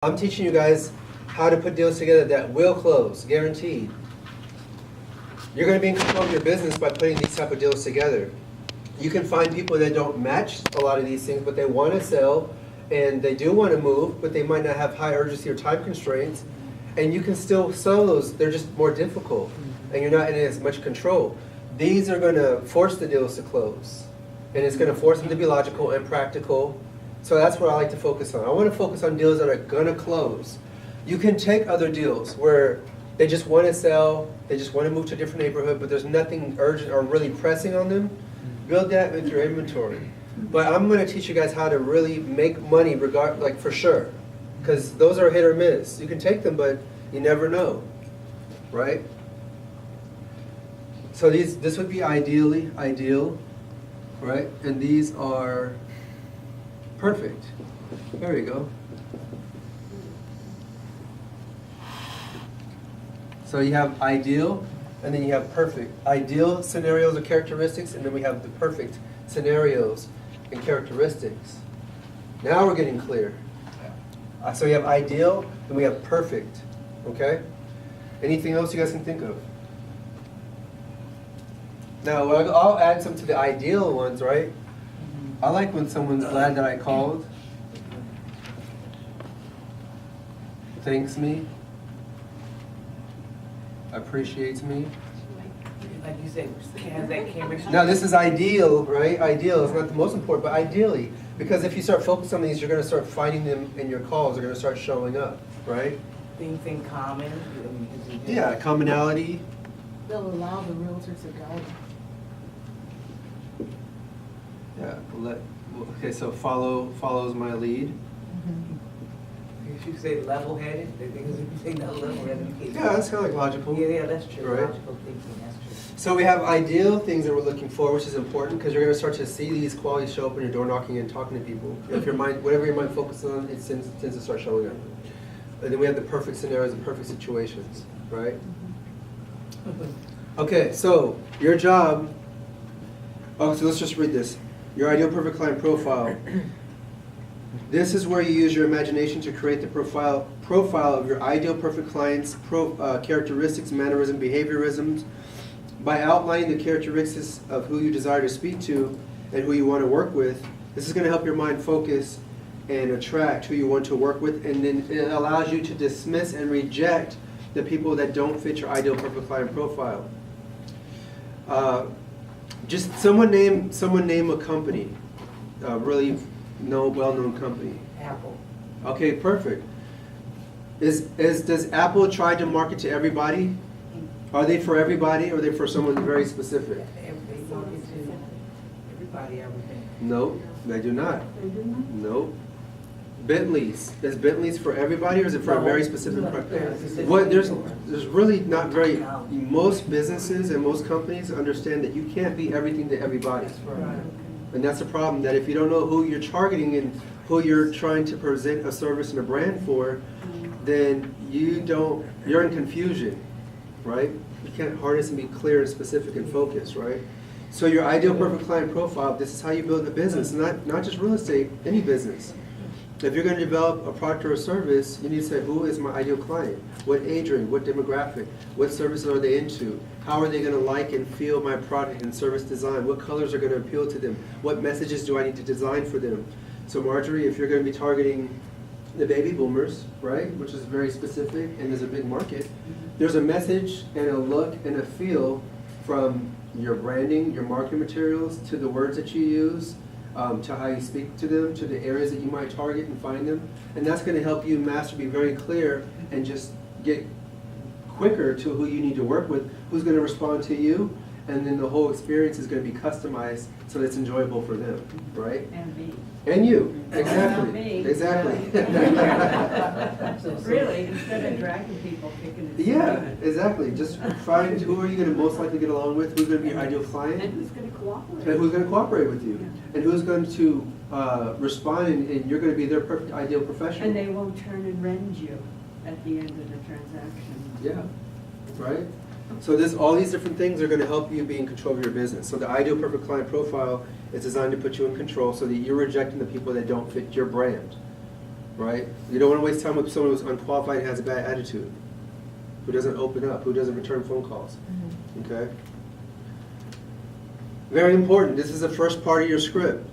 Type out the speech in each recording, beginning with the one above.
I'm teaching you guys how to put deals together that will close, guaranteed. You're going to be in control of your business by putting these type of deals together. You can find people that don't match a lot of these things, but they want to sell and they do want to move, but they might not have high urgency or time constraints. And you can still sell those, they're just more difficult and you're not in as much control. These are going to force the deals to close. And it's going to force them to be logical and practical. So that's what I like to focus on. I want to focus on deals that are going to close. You can take other deals where they just want to sell, they just want to move to a different neighborhood, but there's nothing urgent or really pressing on them. Build that with your inventory. But I'm going to teach you guys how to really make money, for sure. Because those are hit or miss. You can take them, but you never know, right? So this would be ideal, right? And these are perfect. There you go. So you have ideal, and then you have perfect. Ideal scenarios or characteristics, and then we have the perfect scenarios and characteristics. Now we're getting clear. So we have ideal, and we have perfect. Okay? Anything else you guys can think of? Now, I'll add some to the ideal ones, right? I like when someone's glad that I called, thanks me, appreciates me. Like you said, has that chemistry. Now this is ideal, right? Ideal is not the most important, but ideally. Because if you start focusing on these, you're going to start finding them in your calls. They're going to start showing up, right? Things in common. Yeah, commonality. They'll allow the realtor to guide. Yeah, okay, so follows my lead. If you say level-headed, because if you say not level-headed, you can't. Yeah, that's kind of like logical. Yeah, that's true. Right? Logical thinking, that's true. So we have ideal things that we're looking for, which is important because you're going to start to see these qualities show up when you're door knocking and talking to people. If your mind, whatever your mind focuses on, it tends to start showing up. And then we have the perfect scenarios and perfect situations, right? Okay, so your job. Oh, so let's just read this. Your ideal perfect client profile. This is where you use your imagination to create the profile of your ideal perfect client's characteristics, mannerisms, behaviorisms. By outlining the characteristics of who you desire to speak to and who you want to work with, this is going to help your mind focus and attract who you want to work with, and then it allows you to dismiss and reject the people that don't fit your ideal perfect client profile. Just someone name a company, really well-known company. Apple. Okay, perfect. Does Apple try to market to everybody? Are they for everybody, or are they for someone very specific? They market to everybody, I would think. No, they do not. They do not? No. Bentley's. Is Bentley's for everybody, or is it for a very specific No. What there's really not very. Most businesses and most companies understand that you can't be everything to everybody, That's right. and that's the problem. That if you don't know who you're targeting and who you're trying to present a service and a brand for, then you're in confusion, right? You can't harness and be clear and specific and focused, right? So your ideal perfect client profile. This is how you build a business, not just real estate, any business. If you're going to develop a product or a service, you need to say, who is my ideal client? What age range? What demographic? What services are they into? How are they going to like and feel my product and service design? What colors are going to appeal to them? What messages do I need to design for them? So Marjorie, if you're going to be targeting the baby boomers, right, which is very specific and is a big market, there's a message and a look and a feel from your branding, your marketing materials, to the words that you use, to how you speak to them, to the areas that you might target and find them. And that's going to help you master, be very clear, and just get quicker to who you need to work with, who's going to respond to you, and then the whole experience is going to be customized so that it's enjoyable for them, right? And me. And you, exactly, Me. exactly. Really, instead of dragging people, picking it. Yeah, exactly. Just find who are you going to most likely get along with, who's going to be your ideal And client, who's going to cooperate? and who's going to cooperate with you, and who's going to respond, and you're going to be their perfect ideal professional. And they won't turn and rend you at the end of the transaction. Yeah, right? So all these different things are going to help you be in control of your business. So the ideal perfect client profile is designed to put you in control so that you're rejecting the people that don't fit your brand, right? You don't want to waste time with someone who's unqualified and has a bad attitude, who doesn't open up, who doesn't return phone calls, okay? Very important, this is the first part of your script.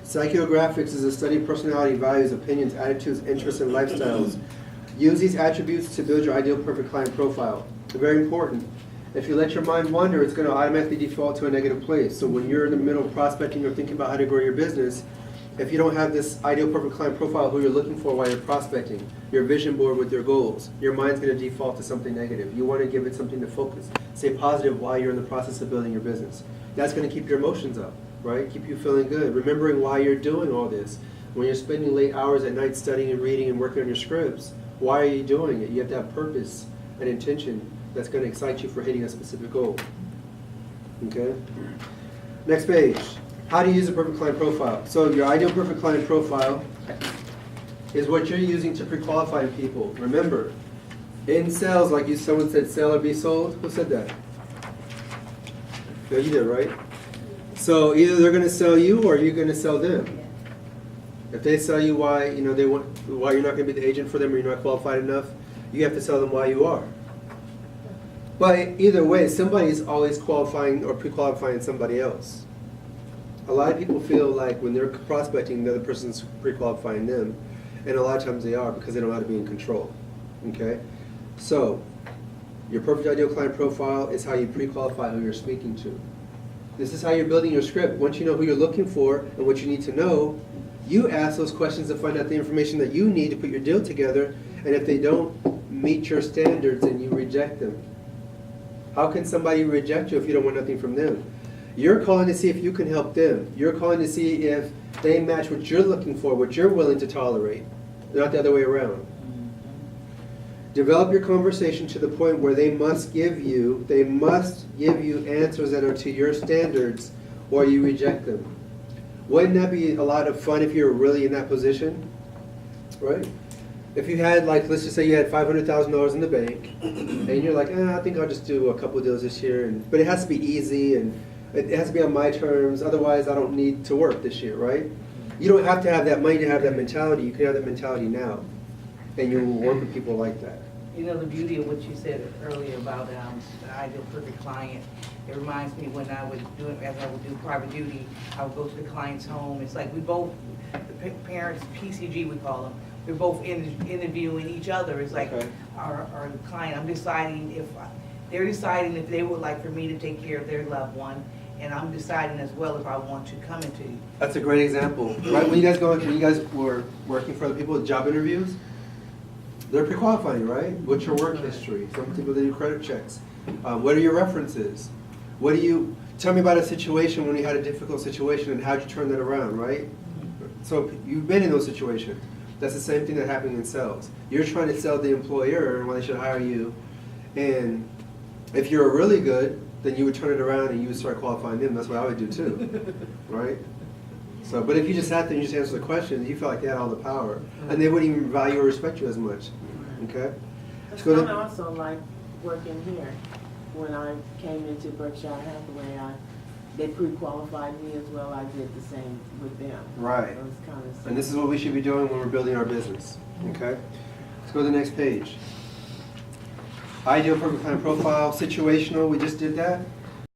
Psychographics is a study of personality, values, opinions, attitudes, interests, and lifestyles. Use these attributes to build your ideal perfect client profile. Very important. If you let your mind wander, it's going to automatically default to a negative place. So when you're in the middle of prospecting or thinking about how to grow your business, if you don't have this ideal perfect client profile, who you're looking for while you're prospecting, your vision board with your goals, your mind's going to default to something negative. You want to give it something to focus. Stay positive while you're in the process of building your business. That's going to keep your emotions up, right? Keep you feeling good. Remembering why you're doing all this. When you're spending late hours at night studying and reading and working on your scripts, why are you doing it? You have to have purpose and intention that's going to excite you for hitting a specific goal. Okay? Next page. How to use a perfect client profile. So your ideal perfect client profile is what you're using to pre-qualify people. Remember, in sales, like someone said, sell or be sold. Who said that? No, you did, right? So either they're going to sell you or you're going to sell them. If they sell you why why you're not going to be the agent for them or you're not qualified enough, you have to tell them why you are. But either way, somebody's always qualifying or pre-qualifying somebody else. A lot of people feel like when they're prospecting, the other person's pre-qualifying them, and a lot of times they are because they don't know how to be in control. Okay? So, your perfect ideal client profile is how you pre-qualify who you're speaking to. This is how you're building your script. Once you know who you're looking for and what you need to know, you ask those questions to find out the information that you need to put your deal together, and if they don't meet your standards, then you reject them. How can somebody reject you if you don't want nothing from them? You're calling to see if you can help them. You're calling to see if they match what you're looking for, what you're willing to tolerate, not the other way around. Develop your conversation to the point where they must give you answers that are to your standards, or you reject them. Wouldn't that be a lot of fun if you were really in that position? Right? If you had, like, let's just say you had $500,000 in the bank, and you're like, I think I'll just do a couple deals this year, but it has to be easy, and it has to be on my terms, otherwise I don't need to work this year, right? You don't have to have that money to have that mentality. You can have that mentality now, and you will work with people like that. You know, the beauty of what you said earlier about the ideal perfect client, it reminds me when I would do private duty, I would go to the client's home. It's like we both, the parents, PCG we call them, we're both interviewing each other. It's like our client, they're deciding if they would like for me to take care of their loved one, and I'm deciding as well if I want to come into. That's a great example, right? When you guys were working for other people with job interviews, they're pre-qualifying, right? What's your work history? Some people they do credit checks. What are your references? Tell me about a situation when you had a difficult situation and how'd you turn that around, right? So you've been in those situations. That's the same thing that happened in sales. You're trying to sell the employer why they should hire you, and if you're really good, then you would turn it around and you would start qualifying them. That's what I would do too, right? So, but if you just sat there and you just answered the questions, you felt like they had all the power, and they wouldn't even value or respect you as much. Okay. It's kind of also like working here. When I came into Berkshire Hathaway, they pre-qualified me as well. I did the same with them. Right. So it's kind of and this is what we should be doing when we're building our business. Okay. Let's go to the next page. Ideal perfect client profile, situational. We just did that.